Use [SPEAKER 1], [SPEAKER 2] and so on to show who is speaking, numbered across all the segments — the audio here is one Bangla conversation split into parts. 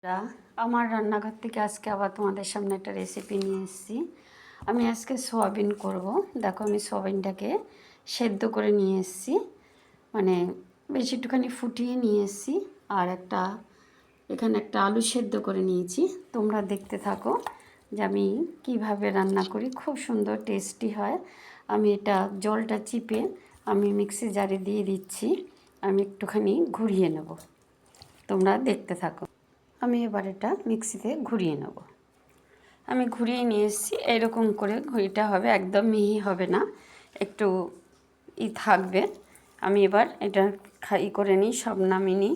[SPEAKER 1] রা আমার রান্নাঘর থেকে আজকে আবার তোমাদের সামনে একটা রেসিপি নিয়ে এসেছি। আমি আজকে সোয়াবিন করব। দেখো আমি সোয়াবিনটাকে সেদ্ধ করে নিয়ে এসেছি, মানে বেশ একটুখানি ফুটিয়ে নিয়ে এসেছি। আর এখানে একটা আলু সেদ্ধ করে নিয়েছি। তোমরা দেখতে থাকো যে আমি কিভাবে রান্না করি, খুব সুন্দর টেস্টি হয়। আমি এটা জলটা চিপে আমি মিক্সি জারে দিয়ে দিচ্ছি। আমি একটুখানি ঘুরিয়ে নেব, তোমরা দেখতে থাকো। আমি এবার এটা মিক্সিতে ঘুরিয়ে নেব। আমি ঘুরিয়ে নিয়ে এসেছি। এরকম করে ঘুরিটা হবে, একদম মিহি হবে না, একটু থাকবে। আমি এবার এটা করে নিই, সব নামিয়ে নিই।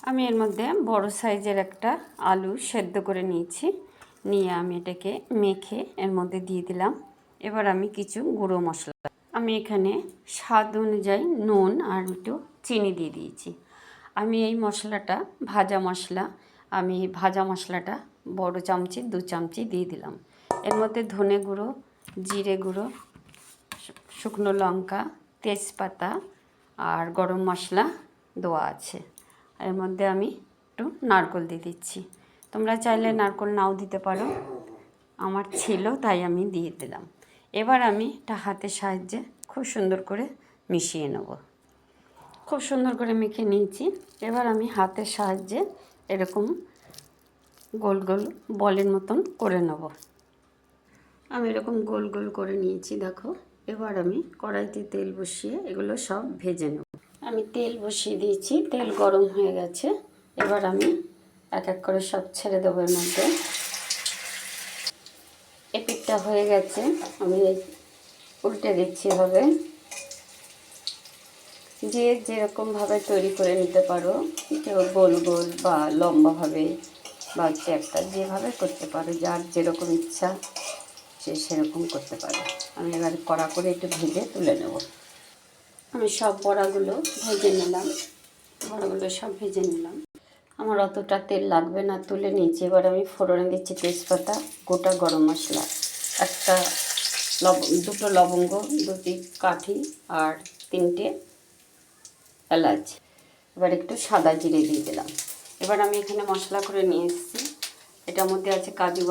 [SPEAKER 1] আমি এর মধ্যে বড় সাইজের একটা আলু সেদ্ধ করে নিয়েছি। নিয়ে আমি এটাকে মেখে এর মধ্যে দিয়ে দিলাম। এবার আমি কিছু গুঁড়ো মশলা, আমি এখানে স্বাদ অনুযায়ী নুন আর একটু চিনি দিয়ে দিয়েছি। আমি এই মশলাটা ভাজা মশলাটা বড় চামচে 2 চামচি দিয়ে দিলাম। এর মধ্যে ধনে গুঁড়ো, জিরে গুঁড়ো, শুকনো লঙ্কা, তেজপাতা আর গরম মশলা দেওয়া আছে। এর মধ্যে আমি একটু নারকেল দিয়ে দিচ্ছি। তোমরা চাইলে নারকেল নাও দিতে পারো, আমার ছিল তাই আমি দিয়ে দিলাম। এবার আমি এটা হাতের সাহায্যে খুব সুন্দর করে মিশিয়ে নেব। খুব সুন্দর করে মেখে নিয়েছি। এবার আমি হাতের সাহায্যে এরকম গোল গোল বলের মতন করে নেব। আমি এরকম গোল গোল করে নিয়েছি, দেখো। এবার আমি কড়াইতে তেল বসিয়ে এগুলো সব ভেজে নেব। আমি তেল বসিয়ে দিয়েছি, তেল গরম হয়ে গেছে। এবার আমি এক এক করে সব ছেড়ে দেবো এর মধ্যে। এপিকটা হয়ে গেছে, আমি উল্টে দিচ্ছি এভাবে। যে যেরকমভাবে তৈরি করে নিতে পারো, কেউ গোল গোল বা লম্বাভাবে বা একটা যেভাবে করতে পারো, যার যেরকম ইচ্ছা সে সেরকম করতে পারে। আমি এবার কড়া করে একটু ভেজে তুলে নেব। আমি সব বড়াগুলো ভেজে নিলাম, সব ভেজে নিলাম। আমার অতটা তেল লাগবে না, তুলে নিয়েছি। এবার আমি ফোড়নে দিচ্ছি তেজপাতা, গোটা গরম মশলা, দুটো লবঙ্গ, 2টি কাঠি আর 3টে এলাচ। এবার একটু সাদা জিরে দিয়ে দিলাম। এবার আমি এখানে মশলা করে নিয়ে এসেছি। এটার মধ্যে আছে কাজু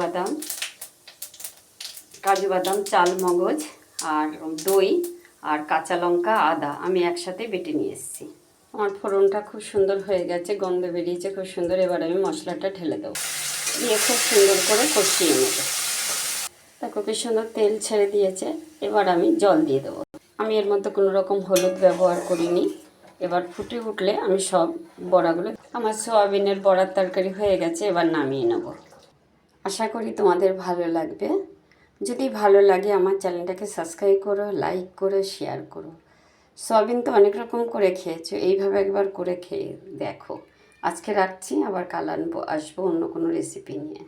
[SPEAKER 1] বাদাম, চাল মগজ আর দই আর কাঁচা লঙ্কা, আদা আমি একসাথে বেটে নিয়ে এসেছি। আমার ফোড়নটা খুব সুন্দর হয়ে গেছে, গন্ধ বেরিয়েছে খুব সুন্দর। এবার আমি মশলাটা ঢেলে দেবো, দিয়ে খুব সুন্দর করে কষিয়ে নেব। দেখো কি সুন্দর তেল ছেড়ে দিয়েছে। এবার আমি জল দিয়ে দেবো। আমি এর মধ্যে কোনো রকম হলুদ ব্যবহার করিনি। এবার ফুটে উঠলে আমি সব বড়াগুলো, আমার সোয়াবিনের বড়ার তরকারি হয়ে গেছে। এবার নামিয়ে নেব। আশা করি তোমাদের ভালো লাগবে। যদি ভালো লাগে আমার চ্যানেলটাকে সাবস্ক্রাইব করো, লাইক করো, শেয়ার করো। সোয়াবিন তো অনেক রকম করে খেয়েছো, এইভাবে একবার করে খেয়ে দেখো। আজকে রাখছি, আবার কাল আসবো অন্য কোনো রেসিপি নিয়ে।